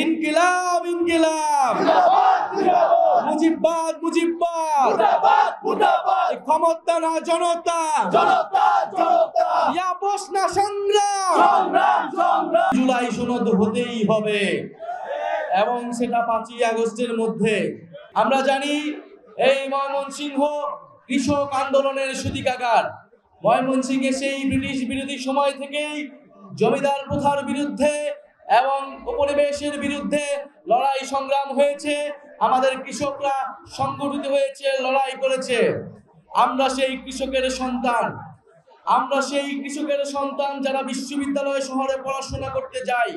ইনকিলাব ইনকিলাব, মুজিববাদ মুজিববাদ, ক্ষমতা না জনতা, ইয়াবস না সংগ্রাম। জুলাই সনদ হতেই হবে এবং সেটা 5ই আগস্টের মধ্যে। আমরা জানি এই ময়মনসিংহ কৃষক আন্দোলনের সূতিকাগার। ময়মনসিংহে সেই ব্রিটিশ বিরোধী সময় থেকেই জমিদার প্রথার বিরুদ্ধে এবং উপনিবেশের বিরুদ্ধে লড়াই সংগ্রাম হয়েছে। আমাদের কৃষকরা সংগঠিত হয়েছে, লড়াই করেছে। আমরা সেই কৃষকের সন্তান যারা বিশ্ববিদ্যালয় শহরে পড়াশোনা করতে যাই,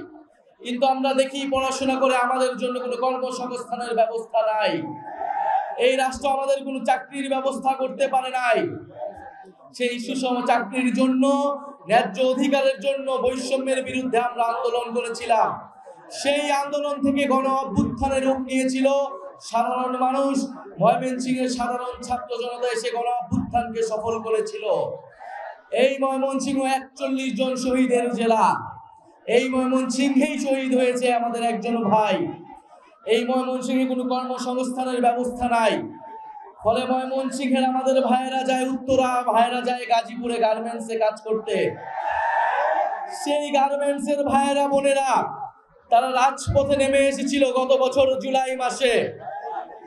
কিন্তু আমরা দেখি পড়াশোনা করে আমাদের জন্য কোনো কর্মসংস্থানের ব্যবস্থা নাই। এই রাষ্ট্র আমাদের কোনো চাকরির ব্যবস্থা করতে পারে নাই। সেই সুষম চাকরির জন্য, ন্যায্য অধিকারের জন্য, বৈষম্যের বিরুদ্ধে আমরা আন্দোলন করেছিলাম। সেই আন্দোলন থেকে গণ অভ্যুত্থানের রূপ নিয়েছিল সাধারণ মানুষ। ময়মনসিংহের সাধারণ ছাত্র জনতা এসে গণ অভ্যুত্থানকে সফল করেছিল। এই ময়মনসিংহ 41 জন শহীদের জেলা। এই ময়মনসিংহেই শহীদ হয়েছে আমাদের একজন ভাই। এই ময়মনসিংহে কোনো কর্মসংস্থানের ব্যবস্থা নাই। ফলে ময়মনসিংহের আমাদের ভাইয়েরা যায় উত্তরা, ভাইয়েরা যায় গাজীপুরে গার্মেন্টসে কাজ করতে। সেই গার্মেন্টসের ভাইয়েরা বোনেরা তারা রাজপথে নেমে এসেছিল গত বছর জুলাই মাসে,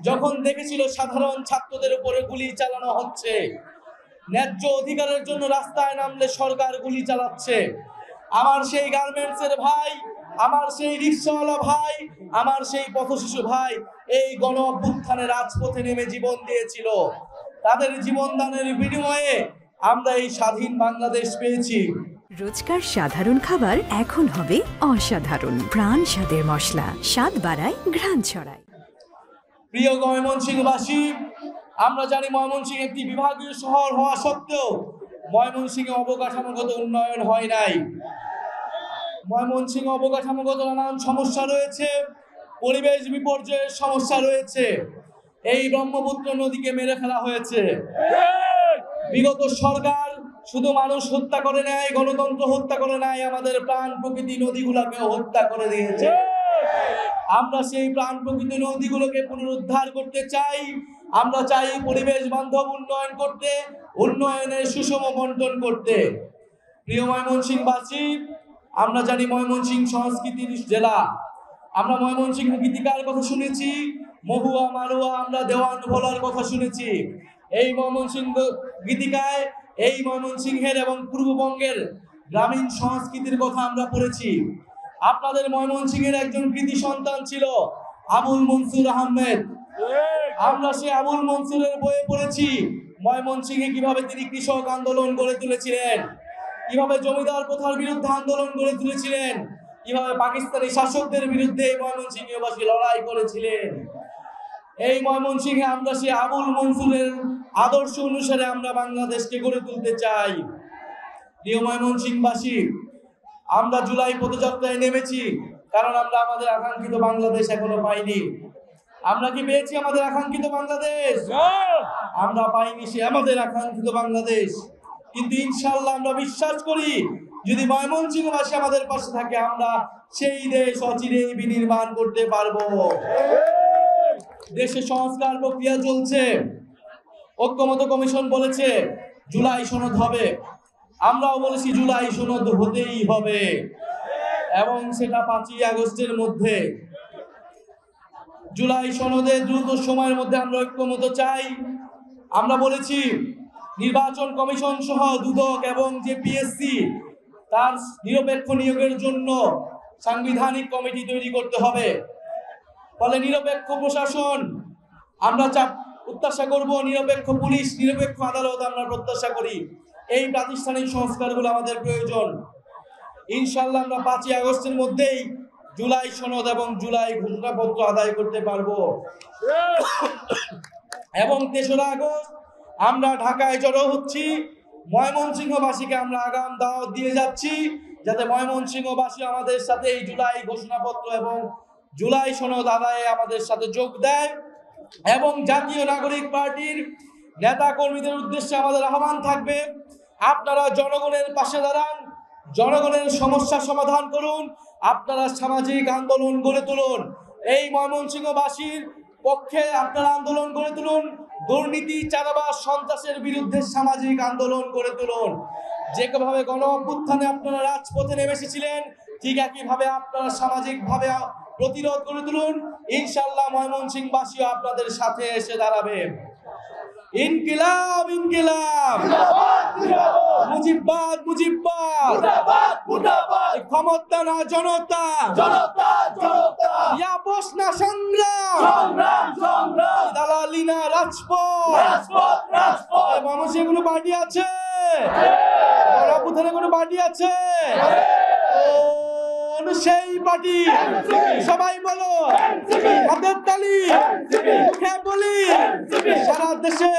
যখন দেখেছিল সাধারণ ছাত্রদের উপরে গুলি চালানো হচ্ছে। ন্যায্য অধিকারের জন্য রাস্তায় নামলে সরকার গুলি চালাচ্ছে। আমার সেই গার্মেন্টসের ভাই, আমার সেই রিক্সাওয়ালা ভাই, আমার সেই পথশিশু ভাই এই গণ অভ্যুত্থানে রাজপথে নেমে জীবন দিয়েছিল। তাদের জীবনদানের বিনিময়ে আমরা এই স্বাধীন বাংলাদেশ পেয়েছি। রোজকার সাধারণ খাবার এখন হবে অসাধারণ। প্রাণ স্বাদের মশলা, স্বাদ বাড়ায়, ঘ্রাণ ছড়ায়। প্রিয় ময়মনসিংহবাসী, আমরা জানি ময়মনসিংহ একটি বিভাগীয় শহর হওয়া সত্ত্বেও ময়মনসিংহে অবকাঠামোগত উন্নয়ন হয় নাই। ময়মনসিংহ অবকাঠামোগত নানান সমস্যা রয়েছে, পরিবেশ বিপর্যয়ের সমস্যা রয়েছে। এই ব্রহ্মপুত্র নদীকে মেরে ফেলা হয়েছে। বিগত সরকার শুধু মানুষ হত্যা করে নাই, গণতন্ত্র হত্যা করে নাই, আমাদের প্রাণ প্রকৃতি নদীগুলোকেও হত্যা করে দিয়েছে। আমরা সেই প্রাণ প্রকৃতি নদীগুলোকে পুনরুদ্ধার করতে চাই। আমরা চাই পরিবেশ বান্ধব উন্নয়ন করতে, উন্নয়নের সুষম বন্টন করতে। প্রিয় ময়মনসিংহবাসী, আমরা জানি ময়মনসিংহ সংস্কৃতির জেলা। আমরা ময়মনসিংহ গীতিকার কথা শুনেছি, মহুয়া মারুয়া, আমরা দেওয়ান ভোলার কথা শুনেছি। এই ময়মনসিংহ গীতিকায় এই ময়মনসিংহের এবং পূর্ববঙ্গের গ্রামীণ সংস্কৃতির কথা আমরা পড়েছি। আপনাদের ময়মনসিংহের একজন কৃতি সন্তান ছিল আবুল মনসুর আহমেদ। আমরা সেই আবুল মনসুরের বইয়ে পড়েছি ময়মনসিংহে কিভাবে তিনি কৃষক আন্দোলন গড়ে তুলেছিলেন, কিভাবে জমিদার প্রথার বিরুদ্ধে আন্দোলন গড়ে তুলেছিলেন, কিভাবে পাকিস্তানি শাসকদের বিরুদ্ধে ময়মনসিংহবাসী লড়াই করেছিলেন। এই ময়মনসিংহে আমরা সেই আবুল মনসুরের আদর্শ অনুসারে আমরা বাংলাদেশকে গড়ে তুলতে চাই। প্রিয় ময়মনসিংহবাসী, আমরা জুলাই পদযাত্রায় নেমেছি কারণ আমরা আমাদের আকাঙ্ক্ষিত বাংলাদেশ এখনো পাইনি। আমরা কি পেয়েছি আমাদের আকাঙ্ক্ষিত বাংলাদেশ? আমরা পাইনি সে আমাদের আকাঙ্ক্ষিত বাংলাদেশ। কিন্তু ইনশাআল্লাহ আমরা বিশ্বাস করি যদি ময়মনসিংহবাসী আমাদের পাশে থাকে, আমরা সেই দেশ অচিরেই বিনির্মাণ করতে পারবো। দেশে সংস্কার প্রক্রিয়া চলছে। ঐক্যমত্য কমিশন বলেছে জুলাই সনদ হবে। আমরাও বলেছি জুলাই সনদ হতেই হবে এবং সেটা 5ই আগস্টের মধ্যে। জুলাই সনদে দ্রুত সময়ের মধ্যে আমরা ঐক্যমত্য চাই। আমরা বলেছি নির্বাচন কমিশন সহ দুদক এবং যে পিএসসি তার নিরপেক্ষ নিয়োগের জন্য সাংবিধানিক কমিটি তৈরি করতে হবে। ফলে নিরপেক্ষ প্রশাসন আমরা প্রত্যাশা করব, নিরপেক্ষ পুলিশ, নিরপেক্ষ আদালত আমরা প্রত্যাশা করি। এই প্রাতিষ্ঠানিক সংস্কারগুলো আমাদের প্রয়োজন। ইনশাআল্লাহ আমরা 5ই আগস্টের মধ্যেই জুলাই সনদ এবং জুলাই ঘোষণাপত্র আদায় করতে পারবো এবং 3রা আগস্ট আমরা ঢাকায় জড়ো হচ্ছি। ময়মনসিংহবাসীকে আমরা আগাম দাওয়াত দিয়ে যাচ্ছি যাতে ময়মনসিংহবাসী আমাদের সাথে এই জুলাই ঘোষণাপত্র এবং জুলাই সনদ আদায়ে আমাদের সাথে যোগ দেয়। এবং জাতীয় নাগরিক পার্টির নেতা কর্মীদের উদ্দেশ্যে আমাদের আহ্বান থাকবে, আপনারা জনগণের পাশে দাঁড়ান, জনগণের সমস্যা সমাধান করুন, আপনারা সামাজিক আন্দোলন গড়ে তুলুন। এই ময়মনসিংহবাসীর পক্ষে আপনারা আন্দোলন গড়ে তুলুন। দুর্নীতি, চাঁদাবাজ, সন্ত্রাসের বিরুদ্ধে সামাজিক আন্দোলন গড়ে তুলুন। যেভাবে গণ অভ্যুত্থানে আপনারা রাজপথে নেমে এসেছিলেন, ঠিক একইভাবে আপনারা সামাজিকভাবে প্রতিরোধ গড়ে তুলুন। ইনশাআল্লাহ ময়মনসিংহবাসীও আপনাদের সাথে এসে দাঁড়াবে। ইনকিলাব ইনকিলাব, মুজিববাদ মুজিববাদ, ক্ষমতা না জনতা, ইয়াপস না সংগ্রাম, দালালি না রাজপথ। ময়মনসিংহে কোনো পার্টি আছে? গণঅভ্যুত্থানে কোনো পার্টি আছে? সেই পার্টি সবাই বলো, হাতের তালি, মুখে বলি, সারা দেশে